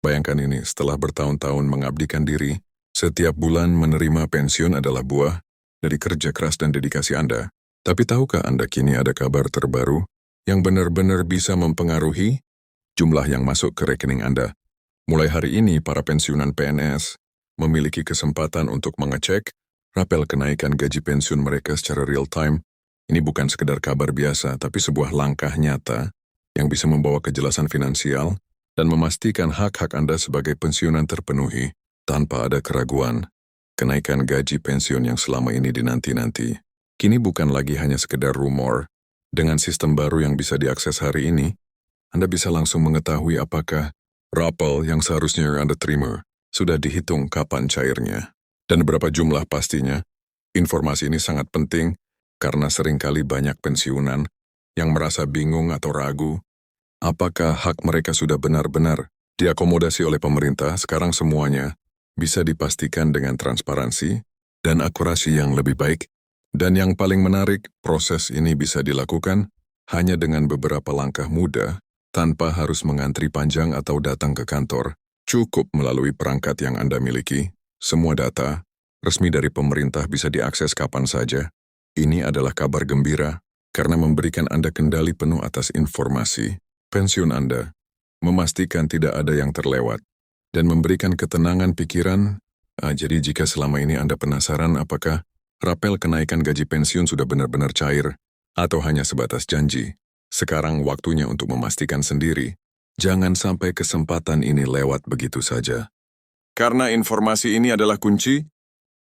Bayangkan ini, setelah bertahun-tahun mengabdikan diri, setiap bulan menerima pensiun adalah buah dari kerja keras dan dedikasi Anda. Tapi tahukah Anda kini ada kabar terbaru yang benar-benar bisa mempengaruhi jumlah yang masuk ke rekening Anda? Mulai hari ini, para pensiunan PNS memiliki kesempatan untuk mengecek rapel kenaikan gaji pensiun mereka secara real time. Ini bukan sekedar kabar biasa, tapi sebuah langkah nyata yang bisa membawa kejelasan finansial dan memastikan hak-hak Anda sebagai pensiunan terpenuhi tanpa ada keraguan. Kenaikan gaji pensiun yang selama ini dinanti-nanti, kini bukan lagi hanya sekedar rumor. Dengan sistem baru yang bisa diakses hari ini, Anda bisa langsung mengetahui apakah rapel yang seharusnya Anda terima sudah dihitung kapan cairnya, dan berapa jumlah pastinya. Informasi ini sangat penting karena seringkali banyak pensiunan yang merasa bingung atau ragu apakah hak mereka sudah benar-benar diakomodasi oleh pemerintah. Sekarang semuanya bisa dipastikan dengan transparansi dan akurasi yang lebih baik. Dan yang paling menarik, proses ini bisa dilakukan hanya dengan beberapa langkah mudah, tanpa harus mengantri panjang atau datang ke kantor. Cukup melalui perangkat yang Anda miliki. Semua data resmi dari pemerintah bisa diakses kapan saja. Ini adalah kabar gembira karena memberikan Anda kendali penuh atas informasi pensiun Anda, memastikan tidak ada yang terlewat, dan memberikan ketenangan pikiran. Jadi jika selama ini Anda penasaran apakah rapel kenaikan gaji pensiun sudah benar-benar cair, atau hanya sebatas janji, sekarang waktunya untuk memastikan sendiri. Jangan sampai kesempatan ini lewat begitu saja. Karena informasi ini adalah kunci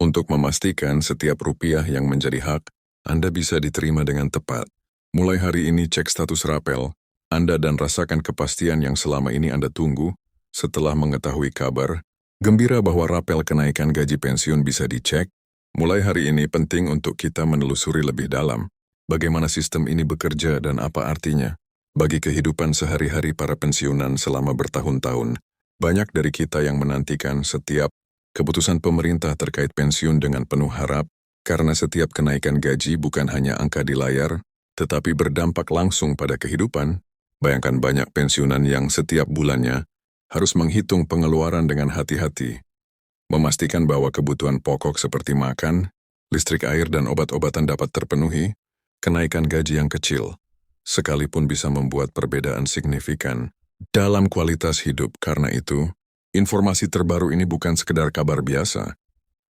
untuk memastikan setiap rupiah yang menjadi hak Anda bisa diterima dengan tepat. Mulai hari ini cek status rapel Anda dan rasakan kepastian yang selama ini Anda tunggu. Setelah mengetahui kabar gembira bahwa rapel kenaikan gaji pensiun bisa dicek, mulai hari ini penting untuk kita menelusuri lebih dalam bagaimana sistem ini bekerja dan apa artinya bagi kehidupan sehari-hari para pensiunan selama bertahun-tahun. Banyak dari kita yang menantikan setiap keputusan pemerintah terkait pensiun dengan penuh harap, karena setiap kenaikan gaji bukan hanya angka di layar, tetapi berdampak langsung pada kehidupan. Bayangkan banyak pensiunan yang setiap bulannya harus menghitung pengeluaran dengan hati-hati, memastikan bahwa kebutuhan pokok seperti makan, listrik, air, dan obat-obatan dapat terpenuhi. Kenaikan gaji yang kecil sekalipun bisa membuat perbedaan signifikan dalam kualitas hidup. Karena itu, informasi terbaru ini bukan sekedar kabar biasa,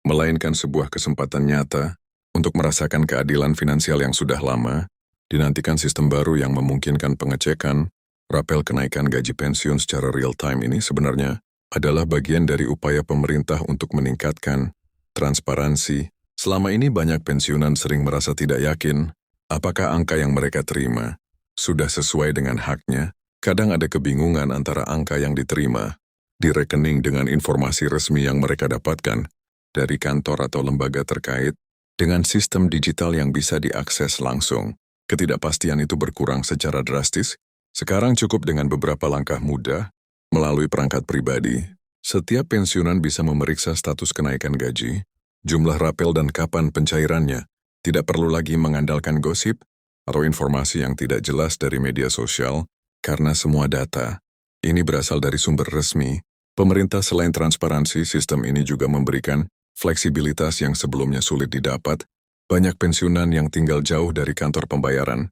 melainkan sebuah kesempatan nyata untuk merasakan keadilan finansial yang sudah lama dinantikan. Sistem baru yang memungkinkan pengecekan rapel kenaikan gaji pensiun secara real time ini sebenarnya adalah bagian dari upaya pemerintah untuk meningkatkan transparansi. Selama ini banyak pensiunan sering merasa tidak yakin apakah angka yang mereka terima sudah sesuai dengan haknya. Kadang ada kebingungan antara angka yang diterima di rekening dengan informasi resmi yang mereka dapatkan dari kantor atau lembaga terkait dengan sistem digital yang bisa diakses langsung. Ketidakpastian itu berkurang secara drastis. Sekarang cukup dengan beberapa langkah mudah melalui perangkat pribadi. Setiap pensiunan bisa memeriksa status kenaikan gaji, jumlah rapel, dan kapan pencairannya. Tidak perlu lagi mengandalkan gosip atau informasi yang tidak jelas dari media sosial, karena semua data ini berasal dari sumber resmi. Pemerintah selain transparansi, sistem ini juga memberikan fleksibilitas yang sebelumnya sulit didapat. Banyak pensiunan yang tinggal jauh dari kantor pembayaran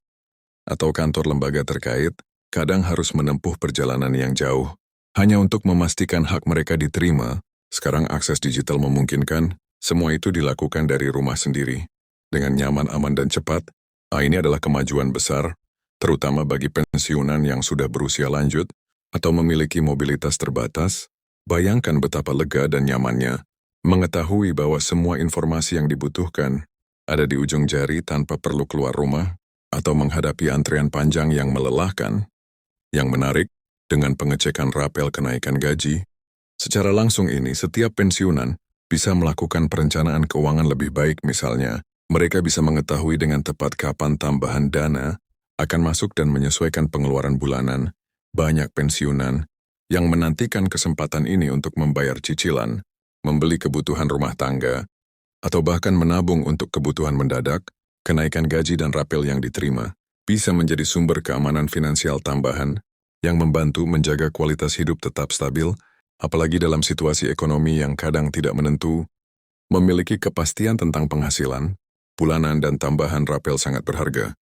atau kantor lembaga terkait, kadang harus menempuh perjalanan yang jauh hanya untuk memastikan hak mereka diterima. Sekarang akses digital memungkinkan semua itu dilakukan dari rumah sendiri dengan nyaman, aman, dan cepat. Ini adalah kemajuan besar, terutama bagi pensiunan yang sudah berusia lanjut atau memiliki mobilitas terbatas. Bayangkan betapa lega dan nyamannya mengetahui bahwa semua informasi yang dibutuhkan ada di ujung jari tanpa perlu keluar rumah atau menghadapi antrean panjang yang melelahkan. Yang menarik, dengan pengecekan rapel kenaikan gaji secara langsung ini, setiap pensiunan bisa melakukan perencanaan keuangan lebih baik. Misalnya, mereka bisa mengetahui dengan tepat kapan tambahan dana akan masuk dan menyesuaikan pengeluaran bulanan. Banyak pensiunan yang menantikan kesempatan ini untuk membayar cicilan, membeli kebutuhan rumah tangga, atau bahkan menabung untuk kebutuhan mendadak. Kenaikan gaji dan rapel yang diterima bisa menjadi sumber keamanan finansial tambahan yang membantu menjaga kualitas hidup tetap stabil Apalagi dalam situasi ekonomi yang kadang tidak menentu, memiliki kepastian tentang penghasilan, bulanan dan tambahan rapel sangat berharga.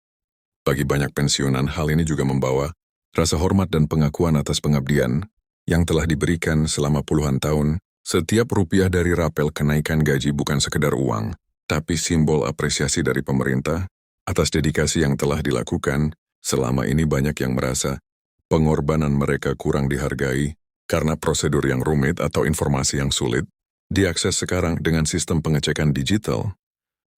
Bagi banyak pensiunan, hal ini juga membawa rasa hormat dan pengakuan atas pengabdian yang telah diberikan selama puluhan tahun. Setiap rupiah dari rapel kenaikan gaji bukan sekedar uang, tapi simbol apresiasi dari pemerintah atas dedikasi yang telah dilakukan. Selama ini banyak yang merasa pengorbanan mereka kurang dihargai karena prosedur yang rumit atau informasi yang sulit diakses sekarang dengan sistem pengecekan digital.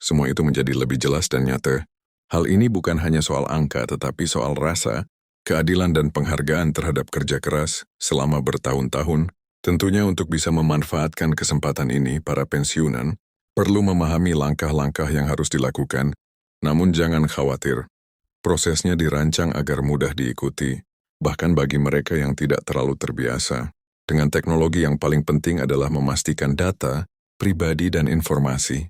Semua itu menjadi lebih jelas dan nyata. Hal ini bukan hanya soal angka tetapi soal rasa, keadilan dan penghargaan terhadap kerja keras selama bertahun-tahun. Tentunya untuk bisa memanfaatkan kesempatan ini, para pensiunan perlu memahami langkah-langkah yang harus dilakukan. Namun jangan khawatir, prosesnya dirancang agar mudah diikuti, bahkan bagi mereka yang tidak terlalu terbiasa. Dengan teknologi yang paling penting adalah memastikan data, pribadi dan informasi.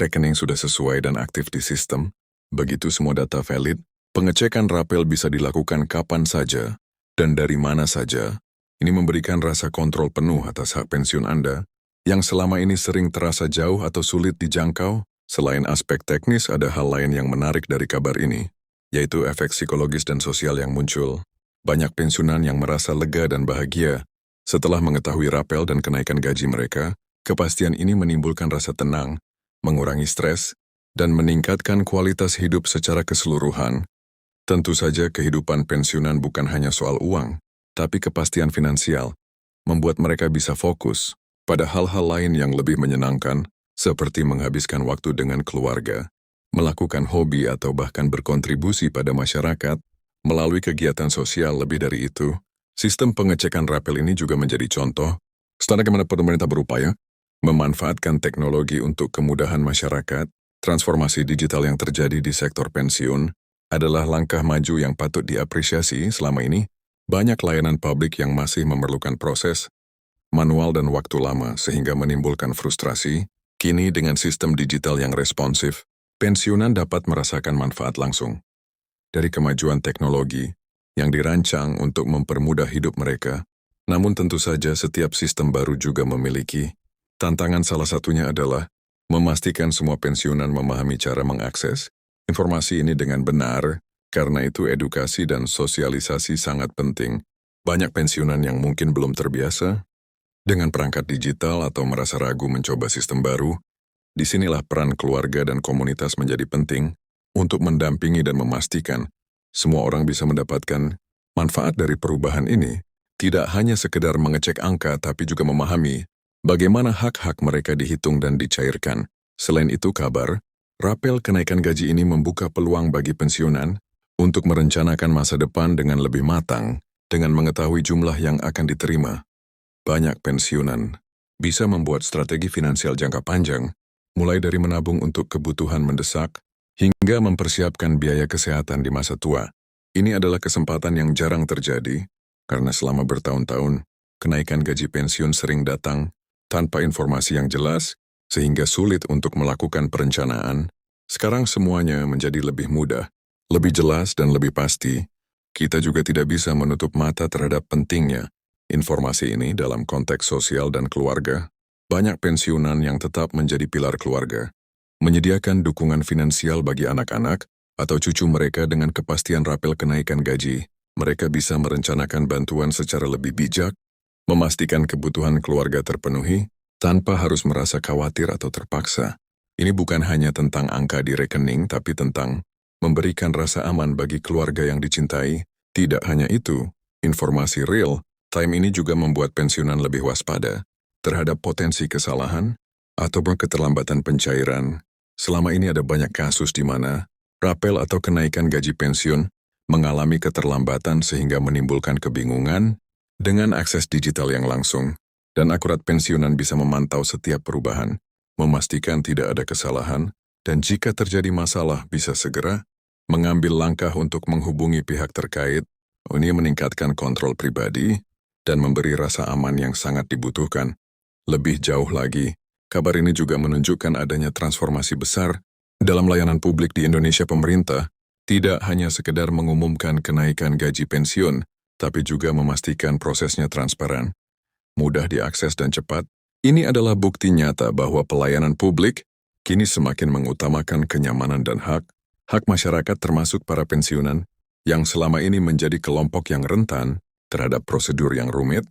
Rekening sudah sesuai dan aktif di sistem. Begitu semua data valid, pengecekan rapel bisa dilakukan kapan saja dan dari mana saja. Ini memberikan rasa kontrol penuh atas hak pensiun Anda, yang selama ini sering terasa jauh atau sulit dijangkau. Selain aspek teknis, ada hal lain yang menarik dari kabar ini, yaitu efek psikologis dan sosial yang muncul. Banyak pensiunan yang merasa lega dan bahagia setelah mengetahui rapel dan kenaikan gaji mereka. Kepastian ini menimbulkan rasa tenang, mengurangi stres, dan meningkatkan kualitas hidup secara keseluruhan. Tentu saja kehidupan pensiunan bukan hanya soal uang, tapi kepastian finansial membuat mereka bisa fokus pada hal-hal lain yang lebih menyenangkan, seperti menghabiskan waktu dengan keluarga, melakukan hobi atau bahkan berkontribusi pada masyarakat melalui kegiatan sosial. Lebih dari itu, sistem pengecekan rapel ini juga menjadi contoh bagaimana pemerintah berupaya memanfaatkan teknologi untuk kemudahan masyarakat. Transformasi digital yang terjadi di sektor pensiun adalah langkah maju yang patut diapresiasi. Selama ini, banyak layanan publik yang masih memerlukan proses manual dan waktu lama sehingga menimbulkan frustrasi. Kini dengan sistem digital yang responsif, pensiunan dapat merasakan manfaat langsung dari kemajuan teknologi yang dirancang untuk mempermudah hidup mereka. Namun tentu saja setiap sistem baru juga memiliki tantangan. Salah satunya adalah memastikan semua pensiunan memahami cara mengakses informasi ini dengan benar. Karena itu edukasi dan sosialisasi sangat penting. Banyak pensiunan yang mungkin belum terbiasa dengan perangkat digital atau merasa ragu mencoba sistem baru. Disinilah peran keluarga dan komunitas menjadi penting untuk mendampingi dan memastikan semua orang bisa mendapatkan manfaat dari perubahan ini. Tidak hanya sekedar mengecek angka tapi juga memahami bagaimana hak-hak mereka dihitung dan dicairkan. Selain itu, kabar rapel kenaikan gaji ini membuka peluang bagi pensiunan untuk merencanakan masa depan dengan lebih matang, dengan mengetahui jumlah yang akan diterima. Banyak pensiunan bisa membuat strategi finansial jangka panjang, mulai dari menabung untuk kebutuhan mendesak, hingga mempersiapkan biaya kesehatan di masa tua. Ini adalah kesempatan yang jarang terjadi, karena selama bertahun-tahun, kenaikan gaji pensiun sering datang tanpa informasi yang jelas, sehingga sulit untuk melakukan perencanaan. Sekarang semuanya menjadi lebih mudah, lebih jelas dan lebih pasti. Kita juga tidak bisa menutup mata terhadap pentingnya informasi ini dalam konteks sosial dan keluarga. Banyak pensiunan yang tetap menjadi pilar keluarga, menyediakan dukungan finansial bagi anak-anak atau cucu mereka dengan kepastian rapel kenaikan gaji. Mereka bisa merencanakan bantuan secara lebih bijak, memastikan kebutuhan keluarga terpenuhi, tanpa harus merasa khawatir atau terpaksa. Ini bukan hanya tentang angka di rekening, tapi tentang memberikan rasa aman bagi keluarga yang dicintai. Tidak hanya itu, informasi real time ini juga membuat pensiunan lebih waspada terhadap potensi kesalahan atau keterlambatan pencairan. Selama ini ada banyak kasus di mana rapel atau kenaikan gaji pensiun mengalami keterlambatan sehingga menimbulkan kebingungan. Dengan akses digital yang langsung dan akurat, pensiunan bisa memantau setiap perubahan, memastikan tidak ada kesalahan, dan jika terjadi masalah bisa segera mengambil langkah untuk menghubungi pihak terkait. Ini meningkatkan kontrol pribadi dan memberi rasa aman yang sangat dibutuhkan. Lebih jauh lagi, kabar ini juga menunjukkan adanya transformasi besar dalam layanan publik di Indonesia. Pemerintah tidak hanya sekedar mengumumkan kenaikan gaji pensiun, tapi juga memastikan prosesnya transparan. mudah diakses dan cepat, ini adalah bukti nyata bahwa pelayanan publik kini semakin mengutamakan kenyamanan dan hak masyarakat termasuk para pensiunan, yang selama ini menjadi kelompok yang rentan terhadap prosedur yang rumit,